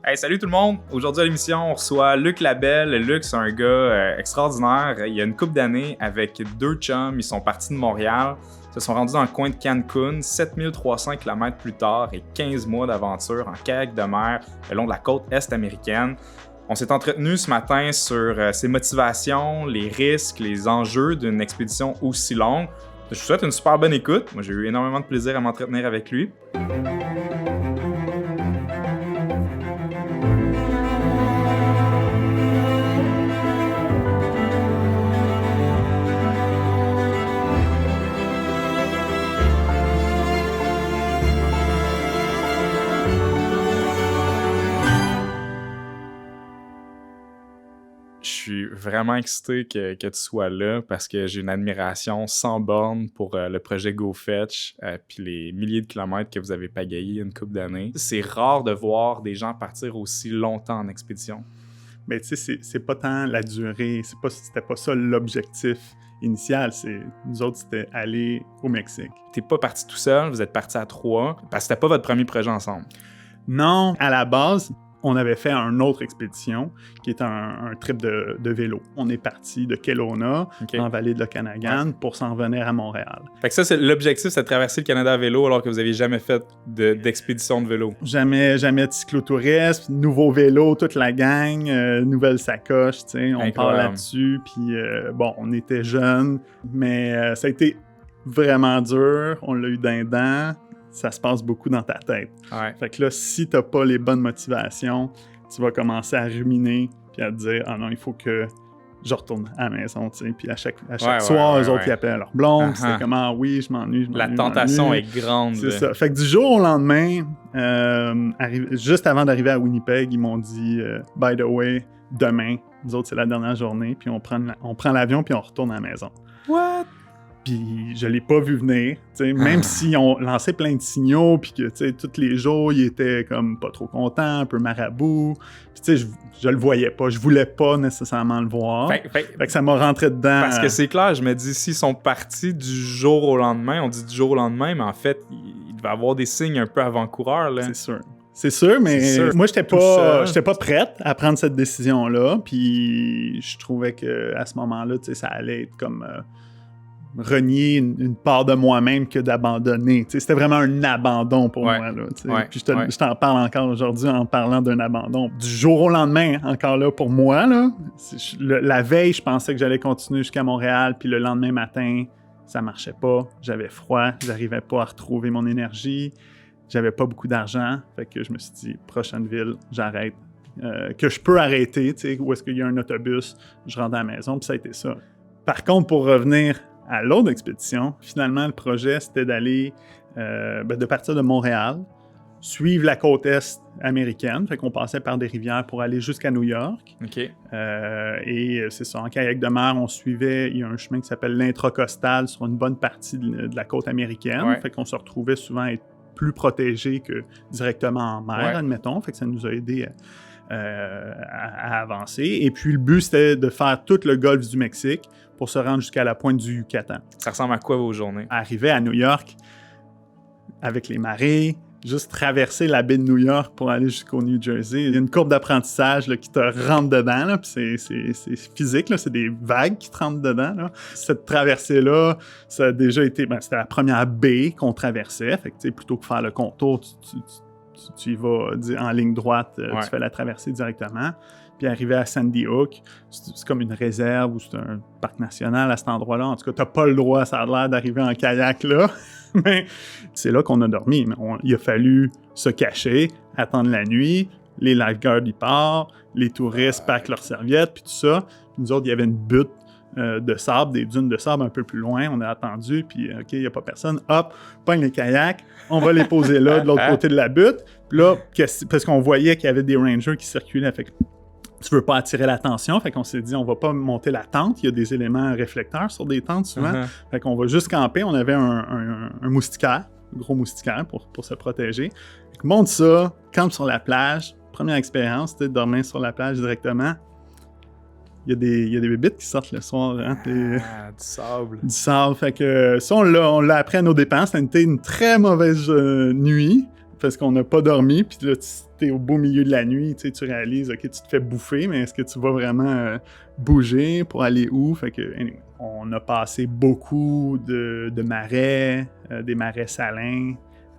Hey, salut tout le monde! Aujourd'hui à l'émission, on reçoit Luc Labelle. Luc, c'est un gars extraordinaire. Il y a une couple d'années, avec deux chums, ils sont partis de Montréal, se sont rendus dans le coin de Cancun, 7300 km plus tard et 15 mois d'aventure en kayak de mer le long de la côte est américaine. On s'est entretenu ce matin sur ses motivations, les risques, les enjeux d'une expédition aussi longue. Je vous souhaite une super bonne écoute. Moi, j'ai eu énormément de plaisir à m'entretenir avec lui. Je suis vraiment excité que tu sois là parce que j'ai une admiration sans borne pour le projet GoFetch puis les milliers de kilomètres que vous avez pagayés une couple d'années. C'est rare de voir des gens partir aussi longtemps en expédition. Mais tu sais, c'est pas tant la durée, c'était pas ça l'objectif initial. Nous autres, c'était aller au Mexique. T'es pas parti tout seul, vous êtes partis à 3 parce que c'était pas votre premier projet ensemble. Non, à la base, on avait fait une autre expédition qui était un trip de vélo. On est parti de Kelowna, en vallée de l'Okanagan, pour s'en revenir à Montréal. Fait que ça, c'est l'objectif, c'est de traverser le Canada à vélo alors que vous aviez jamais fait d'expédition de vélo. Jamais de cyclotourisme, nouveau vélo, toute la gang, nouvelle sacoche, tu sais, on part là-dessus. Puis bon, on était jeunes, mais ça a été vraiment dur. On l'a eu d'un dent. Ça se passe beaucoup dans ta tête. Ouais. Fait que là, si t'as pas les bonnes motivations, tu vas commencer à ruminer puis à te dire « Ah non, il faut que je retourne à la maison. » Puis à chaque soir, eux autres, ils appellent leur blonde. C'était comme « Ah oui, je m'ennuie. » La tentation est grande. C'est ça. Fait que du jour au lendemain, juste avant d'arriver à Winnipeg, ils m'ont dit « By the way, demain, nous autres, c'est la dernière journée, puis on prend l'avion puis on retourne à la maison. » What? Puis je l'ai pas vu venir, même s'ils ont lancé plein de signaux, puis que tous les jours, ils étaient comme pas trop contents, un peu marabout. Puis je le voyais pas, je voulais pas nécessairement le voir. Fait que ça m'a rentré dedans. Parce que c'est clair, je me dis, s'ils sont partis du jour au lendemain, on dit du jour au lendemain, mais en fait, il devait avoir des signes un peu avant-coureurs, là. C'est sûr, mais moi, j'étais pas prête à prendre cette décision-là, puis je trouvais qu'à ce moment-là, ça allait être comme... renier une part de moi-même que d'abandonner. C'était vraiment un abandon pour moi. Là, puis je t'en parle encore aujourd'hui en parlant d'un abandon. Du jour au lendemain, encore là, pour moi, là, la veille, je pensais que j'allais continuer jusqu'à Montréal, puis le lendemain matin, ça marchait pas. J'avais froid, j'arrivais pas à retrouver mon énergie, j'avais pas beaucoup d'argent. Fait que je me suis dit, prochaine ville, j'arrête. Que je peux arrêter, où est-ce qu'il y a un autobus, je rentre à la maison, puis ça a été ça. Par contre, pour revenir à l'autre expédition, finalement, le projet, c'était d'aller, de partir de Montréal, suivre la côte est américaine, fait qu'on passait par des rivières pour aller jusqu'à New York. Okay. Et c'est ça, en kayak de mer, on suivait, il y a un chemin qui s'appelle l'intracostal sur une bonne partie de la côte américaine, fait qu'on se retrouvait souvent à être plus protégé que directement en mer, admettons, fait que ça nous a aidé à avancer. Et puis le but, c'était de faire tout le golfe du Mexique pour se rendre jusqu'à la pointe du Yucatan. Ça ressemble à quoi vos journées? Arriver à New York avec les marées, juste traverser la baie de New York pour aller jusqu'au New Jersey. Il y a une courbe d'apprentissage là, qui te rentre dedans, là, puis c'est physique, là, c'est des vagues qui te rentrent dedans. Là. Cette traversée-là, ça a déjà été... c'était la première baie qu'on traversait, fait que plutôt que faire le contour, tu y vas en ligne droite, tu fais la traversée directement. Puis arriver à Sandy Hook, c'est comme une réserve ou c'est un parc national à cet endroit-là. En tout cas, t'as pas le droit, ça a l'air d'arriver en kayak là. Mais c'est là qu'on a dormi. Il a fallu se cacher, attendre la nuit. Les lifeguards, ils partent. Les touristes packent leurs serviettes, puis tout ça. Puis nous autres, il y avait une butte de sable, des dunes de sable un peu plus loin. On a attendu, puis OK, il n'y a pas personne. Hop, pogne les kayaks. On va les poser là, de l'autre côté de la butte. Puis là, parce qu'on voyait qu'il y avait des rangers qui circulaient. Fait que tu veux pas attirer l'attention, fait qu'on s'est dit on va pas monter la tente, il y a des éléments réflecteurs sur des tentes souvent, fait qu'on va juste camper, on avait un moustiquaire, un gros moustiquaire pour se protéger. Fait que monte ça, campe sur la plage, première expérience, c'était de dormir sur la plage directement. Il y a des bébites qui sortent le soir, hein, du sable. Du sable, fait que ça on l'a appris à nos dépens, ça a été une très mauvaise nuit. parce qu'on n'a pas dormi, puis là, t'es au beau milieu de la nuit, tu réalises, OK, tu te fais bouffer, mais est-ce que tu vas vraiment bouger pour aller où? Fait que, anyway, on a passé beaucoup de marais, des marais salins,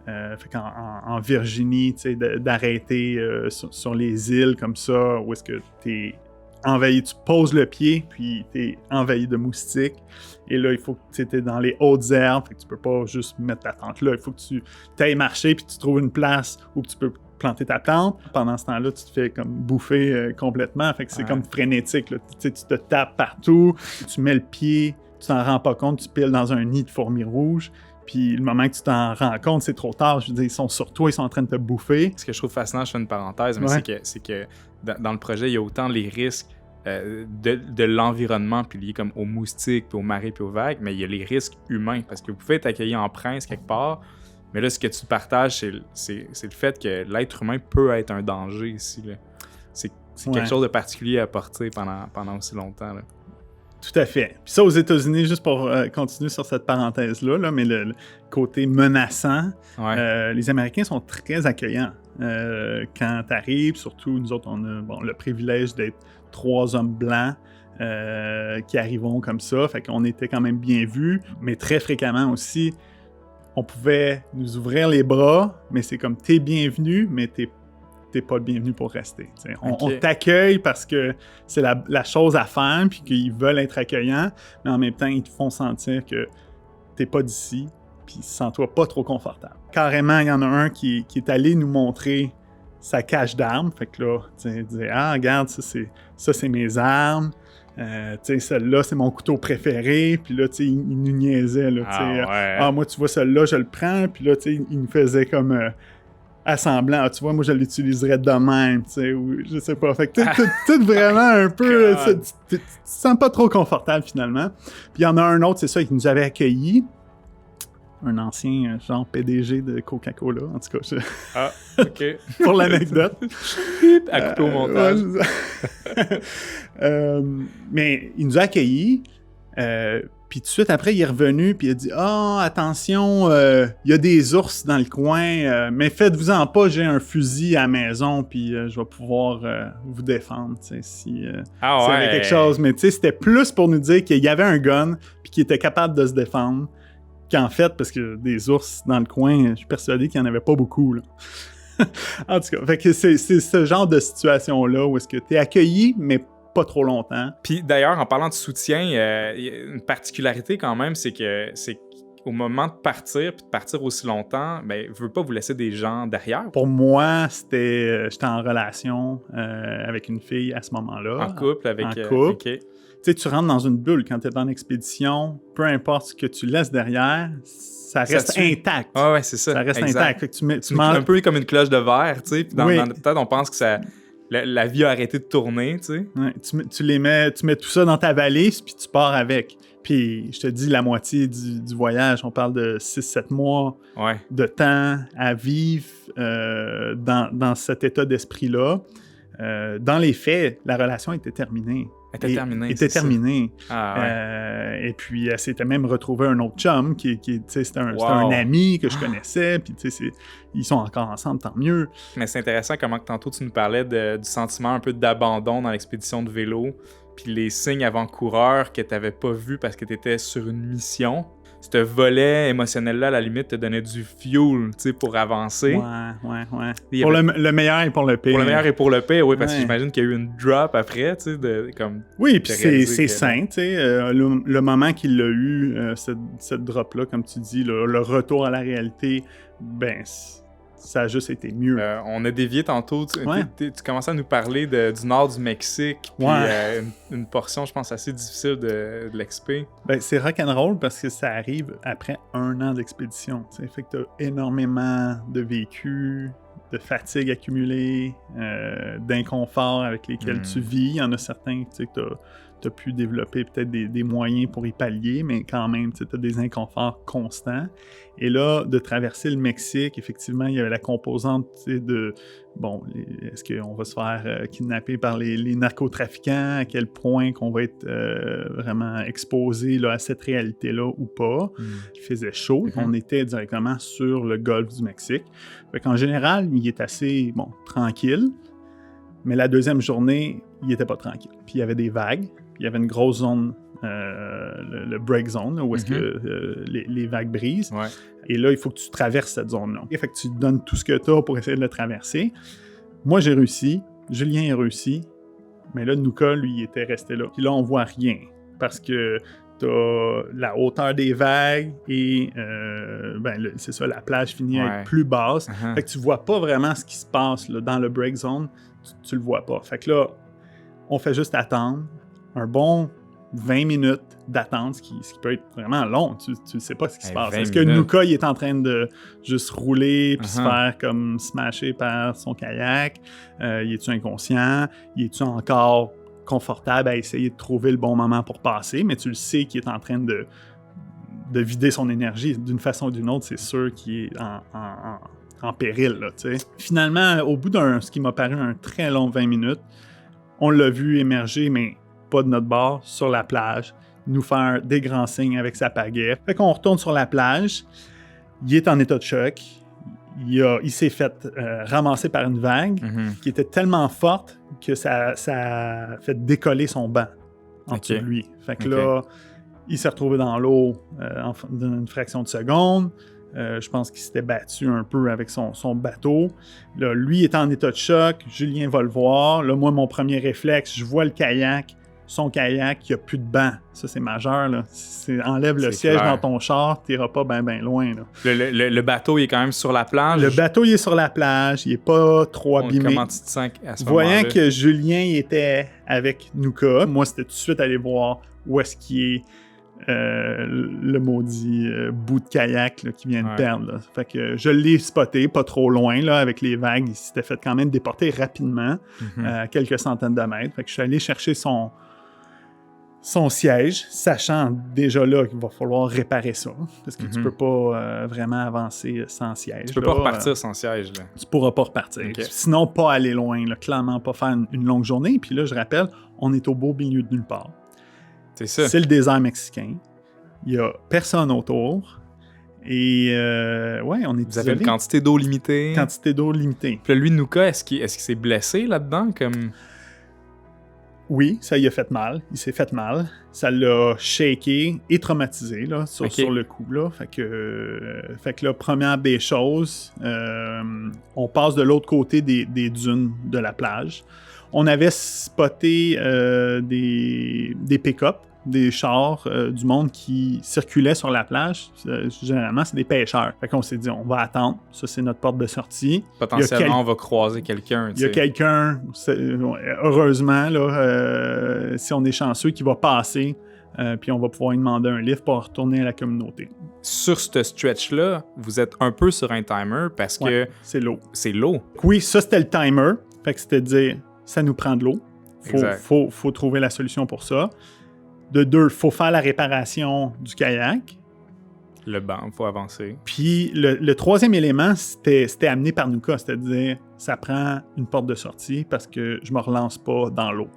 fait qu'en Virginie, tu sais, d'arrêter sur les îles comme ça, où est-ce que t'es envahi, tu poses le pied, puis t'es envahi de moustiques. Et là, il faut que tu étais dans les hautes herbes, fait que tu peux pas juste mettre ta tente là. Il faut que tu ailles marcher, puis tu trouves une place où tu peux planter ta tente. Pendant ce temps-là, tu te fais comme bouffer complètement. Fait que c'est comme frénétique, là. Tu te tapes partout, tu mets le pied, tu t'en rends pas compte, tu piles dans un nid de fourmis rouges. Puis le moment que tu t'en rends compte, c'est trop tard. Je veux dire, ils sont sur toi, ils sont en train de te bouffer. Ce que je trouve fascinant, je fais une parenthèse, mais c'est que dans le projet, il y a autant les risques de l'environnement, puis liés comme aux moustiques, puis aux marées, puis aux vagues, mais il y a les risques humains, parce que vous pouvez être accueilli en prince quelque part, mais là, ce que tu partages, c'est le fait que l'être humain peut être un danger ici, là. C'est quelque chose de particulier à porter pendant aussi longtemps, là. Tout à fait. Puis ça, aux États-Unis, juste pour continuer sur cette parenthèse-là, là, mais le côté menaçant, les Américains sont très accueillants. Quand t'arrives, surtout, nous autres, on a le privilège d'être 3 hommes blancs qui arrivons comme ça, fait qu'on était quand même bien vus, mais très fréquemment aussi, on pouvait nous ouvrir les bras, mais c'est comme t'es bienvenu, mais t'es pas le bienvenu pour rester. On t'accueille parce que c'est la chose à faire, puis qu'ils veulent être accueillants, mais en même temps, ils te font sentir que t'es pas d'ici, puis sens-toi pas trop confortable. Carrément, il y en a un qui est allé nous montrer sa cache d'armes. Fait que là, il disait « Ah, regarde, ça c'est mes armes. Celle-là, c'est mon couteau préféré. » Puis là, il nous niaisait. Là, moi, tu vois, celle-là, je le prends. Puis là, il nous faisait comme... assemblant. Tu vois, moi, je l'utiliserais de même, tu sais, ou je sais pas. Fait que tout vraiment un peu... tu te sens pas trop confortable, finalement. Puis il y en a un autre, c'est ça, qui nous avait accueillis. Un ancien, genre, PDG de Coca-Cola, en tout cas. Ah, OK. Pour l'anecdote. À couper au montage. Mais il nous a accueillis. Puis tout de suite après, il est revenu, puis il a dit « Ah, attention, il y a des ours dans le coin, mais faites-vous-en pas, j'ai un fusil à la maison, puis je vais pouvoir vous défendre, tu sais, s'il y avait quelque chose. » Mais tu sais, c'était plus pour nous dire qu'il y avait un gun, puis qu'il était capable de se défendre, qu'en fait, parce que des ours dans le coin, je suis persuadé qu'il n'y en avait pas beaucoup, là. En tout cas, fait que c'est ce genre de situation-là où est-ce que tu es accueilli, mais pas trop longtemps. Puis d'ailleurs, en parlant de soutien, il y a une particularité quand même, c'est qu'au moment de partir, puis de partir aussi longtemps, ben, je veux pas vous laisser des gens derrière. Pour moi, j'étais en relation avec une fille à ce moment-là. En couple avec... En couple. Okay. Tu sais, tu rentres dans une bulle quand tu es en expédition, peu importe ce que tu laisses derrière, ça reste intact. Ah ouais, c'est ça. Ça reste intact. Fait que tu un peu comme une cloche de verre, tu sais. Peut-être on pense que ça... La vie a arrêté de tourner, tu sais. Ouais, tu mets tout ça dans ta valise, puis tu pars avec. Puis, je te dis, la moitié du voyage, on parle de 6-7 mois de temps à vivre dans cet état d'esprit-là. Dans les faits, la relation était terminée. Était terminée. Et puis, elle s'était même retrouvée un autre chum c'était un ami que je connaissais. Puis, ils sont encore ensemble, tant mieux. Mais c'est intéressant comment tantôt tu nous parlais du sentiment un peu d'abandon dans l'expédition de vélo. Puis les signes avant-coureurs que tu n'avais pas vus parce que tu étais sur une mission. Ce volet émotionnel-là, à la limite, te donnait du fuel, tu sais, pour avancer. Ouais. Pour le meilleur et pour le pire. Pour le meilleur et pour le pire, oui, parce que j'imagine qu'il y a eu une drop après, tu sais, comme... Oui, puis c'est sain, tu sais. Le moment qu'il a eu, cette drop-là, comme tu dis, le retour à la réalité, ben, ça a juste été mieux. On a dévié tantôt. Tu commençais à nous parler du nord du Mexique, puis une portion, je pense, assez difficile de l'expé. Ben, c'est rock'n'roll parce que ça arrive après 1 an d'expédition. T'sais. Fait que t'as énormément de vécu, de fatigue accumulée, d'inconfort avec lesquels tu vis. Il y en a certains que tu as pu développer peut-être des moyens pour y pallier, mais quand même, tu as des inconforts constants. Et là, de traverser le Mexique, effectivement, il y avait la composante de, bon, est-ce qu'on va se faire kidnapper par les narcotrafiquants, à quel point qu'on va être vraiment exposé là, à cette réalité-là ou pas. Il faisait chaud, on était directement sur le golfe du Mexique. Fait qu'en général, il est assez, bon, tranquille, mais la deuxième journée, il n'était pas tranquille. Puis il y avait des vagues, puis il y avait une grosse zone, le break zone, là, où est-ce que les vagues brisent. Ouais. Et là, il faut que tu traverses cette zone-là. Fait que tu donnes tout ce que tu as pour essayer de le traverser. Moi, j'ai réussi. Julien a réussi. Mais là, Nuka, lui, il était resté là. Puis là, on voit rien. Parce que t'as la hauteur des vagues et, c'est ça, la plage finit à être plus basse. Fait que tu vois pas vraiment ce qui se passe là, dans le break zone. Tu le vois pas. Fait que là, on fait juste attendre. Un bon 20 minutes d'attente, ce qui peut être vraiment long. Tu ne sais pas ce qui se passe. Est-ce que Nuka, il est en train de juste rouler puis se faire comme smasher par son kayak? Il est-tu inconscient? Il est-tu encore confortable à essayer de trouver le bon moment pour passer? Mais tu le sais qu'il est en train de vider son énergie. D'une façon ou d'une autre, c'est sûr qu'il est en péril, là, tu sais. Finalement, au bout ce qui m'a paru un très long 20 minutes, on l'a vu émerger, mais pas de notre bord, sur la plage, nous faire des grands signes avec sa pagaie. Fait qu'on retourne sur la plage, il est en état de choc, il s'est fait ramasser par une vague qui était tellement forte que ça a fait décoller son banc en dessous de lui. Fait que là, il s'est retrouvé dans l'eau dans une fraction de seconde. Je pense qu'il s'était battu un peu avec son bateau. Là, lui est en état de choc, Julien va le voir. Là, moi, mon premier réflexe, je vois le kayak, son kayak, il n'y a plus de banc. Ça, c'est majeur, là. Enlève le siège dans ton char, tu n'iras pas bien loin, là. Le bateau, il est quand même sur la plage? Le bateau, il est sur la plage, il n'est pas trop abîmé. Comment tu te sens à ce moment-là? Voyant que Julien il était avec Nuka, moi, c'était tout de suite aller voir où est-ce qu'il est le maudit bout de kayak là, qui vient de perdre. Là. Fait que je l'ai spoté, pas trop loin, là, avec les vagues. Il s'était fait quand même déporter rapidement, à quelques centaines de mètres. Fait que je suis allé chercher son siège, sachant déjà là qu'il va falloir réparer ça. Parce que tu peux pas vraiment avancer sans siège. Tu peux pas repartir sans siège. Là. Tu pourras pas repartir. Sinon, pas aller loin. Là, clairement, pas faire une longue journée. Puis là, je rappelle, on est au beau milieu de nulle part. C'est ça. C'est le désert mexicain. Il y a personne autour. Et on est Vous avez une quantité d'eau limitée. Puis là, lui, Nuka, est-ce qu'il s'est blessé là-dedans? Comme... Oui, ça lui a fait mal. Il s'est fait mal. Ça l'a shaké et traumatisé là, sur le coup. Là. Fait que là, première des choses, on passe de l'autre côté des dunes de la plage. On avait spoté des pick-up, des chars du monde qui circulaient sur la plage. Généralement, c'est des pêcheurs. Fait qu'on s'est dit, on va attendre. Ça, c'est notre porte de sortie. Potentiellement, on va croiser quelqu'un. Il y a quelqu'un, heureusement, là, si on est chanceux, qui va passer, puis on va pouvoir lui demander un lift pour retourner à la communauté. Sur ce stretch-là, vous êtes un peu sur un timer parce que... c'est l'eau. C'est l'eau. Oui, ça, c'était le timer. Fait que c'était de dire, ça nous prend de l'eau. Faut trouver la solution pour ça. De deux, il faut faire la réparation du kayak. Le banc, il faut avancer. Puis le troisième élément, c'était amené par Nuka, c'est-à-dire ça prend une porte de sortie parce que je me relance pas dans l'eau.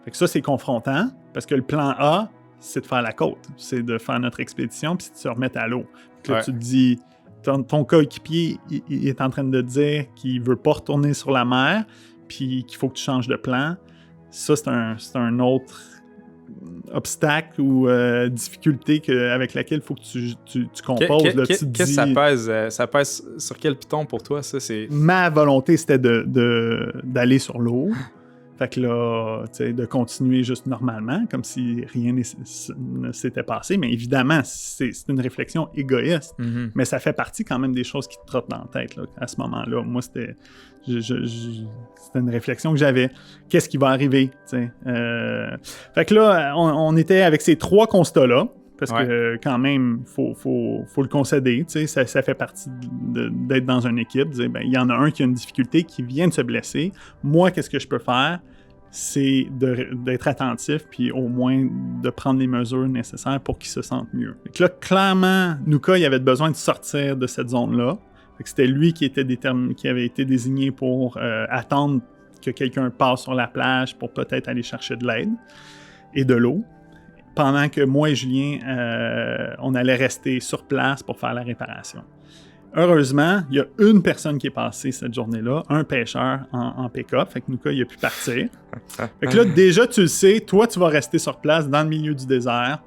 Fait que ça, c'est confrontant parce que le plan A, c'est de faire la côte, c'est de faire notre expédition puis c'est de se remettre à l'eau. Là, tu te dis, ton coéquipier, il est en train de te dire qu'il veut pas retourner sur la mer puis qu'il faut que tu changes de plan. Ça, c'est un autre obstacle ou difficulté avec laquelle il faut que tu composes. Qu'est-ce que ça pèse sur quel piton pour toi? Ça, c'est... Ma volonté, c'était d'aller sur l'eau. Fait que là, tu sais, de continuer juste normalement, comme si rien ne s'était passé. Mais évidemment, c'est une réflexion égoïste. Mais ça fait partie quand même des choses qui te trottent dans la tête là, à ce moment-là. Moi, c'était une réflexion que j'avais. Qu'est-ce qui va arriver? Fait que là, on était avec ces trois constats-là. Parce que quand même, faut le concéder. Ça fait partie d'être dans une équipe. Il y en a un qui a une difficulté, qui vient de se blesser. Moi, qu'est-ce que je peux faire? c'est d'être attentif, puis au moins de prendre les mesures nécessaires pour qu'il se sente mieux. Donc là, clairement, Nuka, il avait besoin de sortir de cette zone-là. Fait que c'était lui qui avait été désigné pour attendre que quelqu'un passe sur la plage pour peut-être aller chercher de l'aide et de l'eau. Pendant que moi et Julien, on allait rester sur place pour faire la réparation. Heureusement, il y a une personne qui est passée cette journée-là, un pêcheur en pick-up, fait que Nuka, il a pu partir. Fait que là, déjà, tu le sais, toi, tu vas rester sur place dans le milieu du désert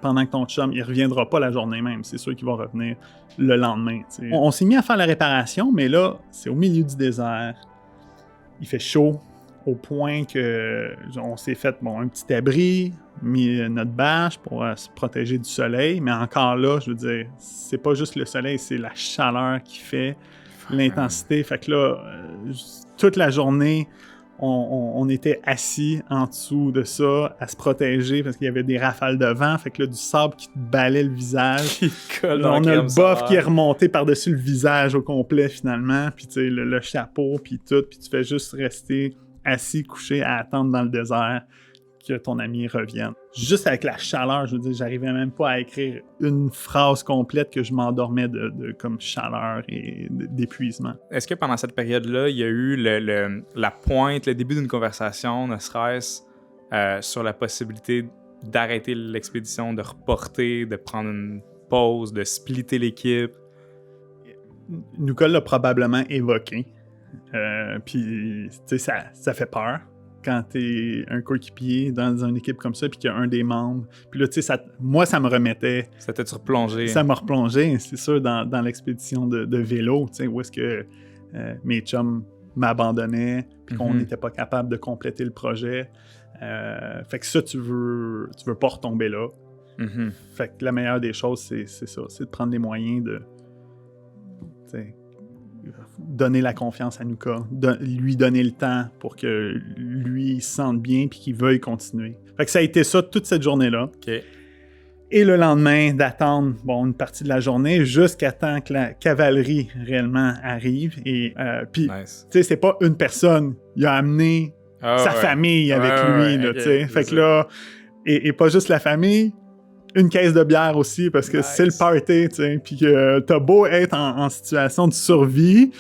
pendant que ton chum, il reviendra pas la journée même. C'est sûr qu'il va revenir le lendemain. On s'est mis à faire la réparation, mais là, c'est au milieu du désert. Il fait chaud au point que on s'est fait un petit abri, mis notre bâche pour se protéger du soleil, mais encore là, je veux dire, c'est pas juste le soleil, c'est la chaleur qui fait l'intensité. Fait que là, toute la journée, on était assis en dessous de ça, à se protéger parce qu'il y avait des rafales de vent. Fait que là, du sable qui te balait le visage. Là, on a le bof qui est remonté par-dessus le visage au complet finalement, puis tu sais, le chapeau, puis tout, puis tu fais juste rester assis, couché, à attendre dans le désert que ton ami revienne. Juste avec la chaleur, je veux dire, j'arrivais même pas à écrire une phrase complète que je m'endormais de comme chaleur et d'épuisement. Est-ce que pendant cette période-là, il y a eu la pointe, le début d'une conversation, ne serait-ce sur la possibilité d'arrêter l'expédition, de reporter, de prendre une pause, de splitter l'équipe? Nuka l'a probablement évoqué. Puis, tu sais, ça fait peur quand t'es un coéquipier dans une équipe comme ça, puis qu'il y a un des membres. Puis là, tu sais, moi, ça me remettait... Ça t'a-tu replongé? Ça m'a replongé, c'est sûr, dans l'expédition de vélo, tu sais, où est-ce que mes chums m'abandonnaient, puis qu'on n'était pas capable de compléter le projet. Fait que ça, tu veux pas retomber là. Mm-hmm. Fait que la meilleure des choses, c'est ça, c'est de prendre les moyens de... donner la confiance à Nuka, lui donner le temps pour que lui se sente bien puis qu'il veuille continuer. Fait que ça a été ça toute cette journée-là. Okay. Et le lendemain, d'attendre une partie de la journée jusqu'à temps que la cavalerie réellement arrive. Et puis, nice. Tu sais, c'est pas une personne. Il a amené sa famille avec lui. Là, okay, fait que là, et pas juste la famille, une caisse de bière aussi, parce que c'est le party, tu sais, puis que t'as beau être en situation de survie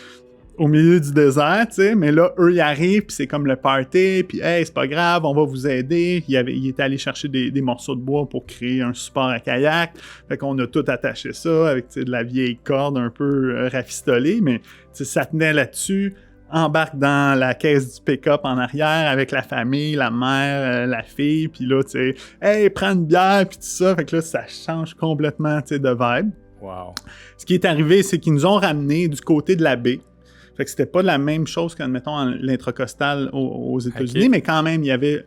au milieu du désert, tu sais, mais là, eux, ils arrivent, puis c'est comme le party, puis hey, c'est pas grave, on va vous aider. Il était allé chercher des morceaux de bois pour créer un support à kayak, fait qu'on a tout attaché ça avec, tu sais, de la vieille corde un peu rafistolée, mais tu sais, ça tenait là-dessus. Embarque dans la caisse du pick-up en arrière avec la famille, la mère, la fille, puis là, tu sais, hey, prends une bière, puis tout ça. Fait que là, ça change complètement, tu sais, de vibe. Wow. Ce qui est arrivé, c'est qu'ils nous ont ramenés du côté de la baie. Fait que c'était pas la même chose qu'admettons l'intracostal aux États-Unis, okay. Mais quand même, il y avait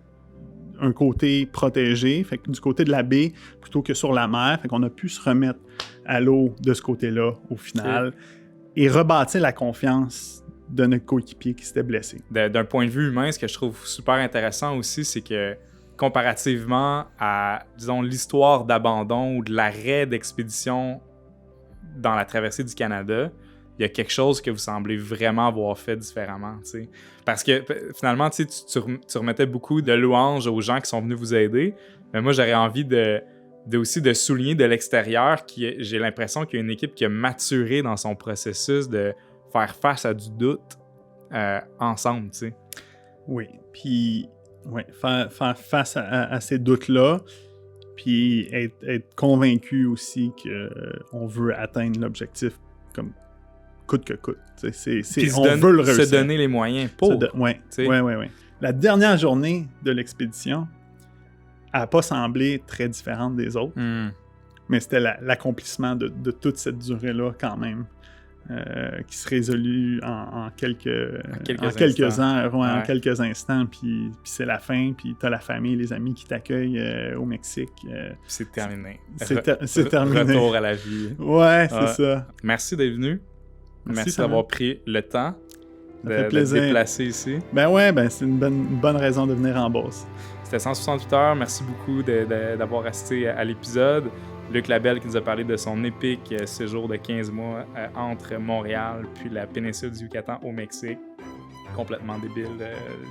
un côté protégé, fait que du côté de la baie, plutôt que sur la mer. Fait qu'on a pu se remettre à l'eau de ce côté-là, au final, okay. Et rebâtir la confiance de notre coéquipier qui s'était blessé. D'un point de vue humain, ce que je trouve super intéressant aussi, c'est que comparativement à, disons, l'histoire d'abandon ou de l'arrêt d'expédition dans la traversée du Canada, il y a quelque chose que vous semblez vraiment avoir fait différemment, tu sais. Parce que finalement, tu remettais beaucoup de louanges aux gens qui sont venus vous aider, mais moi, j'aurais envie aussi de souligner de l'extérieur j'ai l'impression qu'il y a une équipe qui a maturé dans son processus de faire face à du doute ensemble, tu sais. Oui, puis faire face à ces doutes-là, puis être convaincu aussi qu'on veut atteindre l'objectif comme coûte que coûte. Veut le réussir. Se donner les moyens pour. Oui. La dernière journée de l'expédition n'a pas semblé très différente des autres, mais c'était l'accomplissement de toute cette durée-là quand même. Qui se résolut en quelques heures, en quelques instants, puis c'est la fin, puis t'as la famille, les amis qui t'accueillent au Mexique. C'est terminé. C'est terminé. Retour à la vie. Ouais, c'est ça. Merci d'être venu. Merci d'avoir pris le temps de te déplacer ici. C'est une bonne raison de venir en Beauce. C'était 168 heures. Merci beaucoup d'avoir assisté à l'épisode. Luc Labelle qui nous a parlé de son épique séjour de 15 mois entre Montréal puis la péninsule du Yucatan au Mexique. complètement débile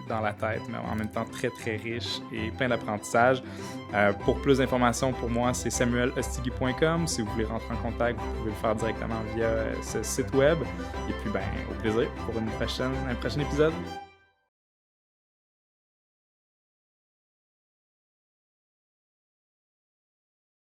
dans la tête, mais en même temps très très riche et plein d'apprentissage. Pour plus d'informations pour moi, c'est samuelostigui.com. Si vous voulez rentrer en contact, vous pouvez le faire directement via ce site web. Et puis, au plaisir pour un prochain épisode.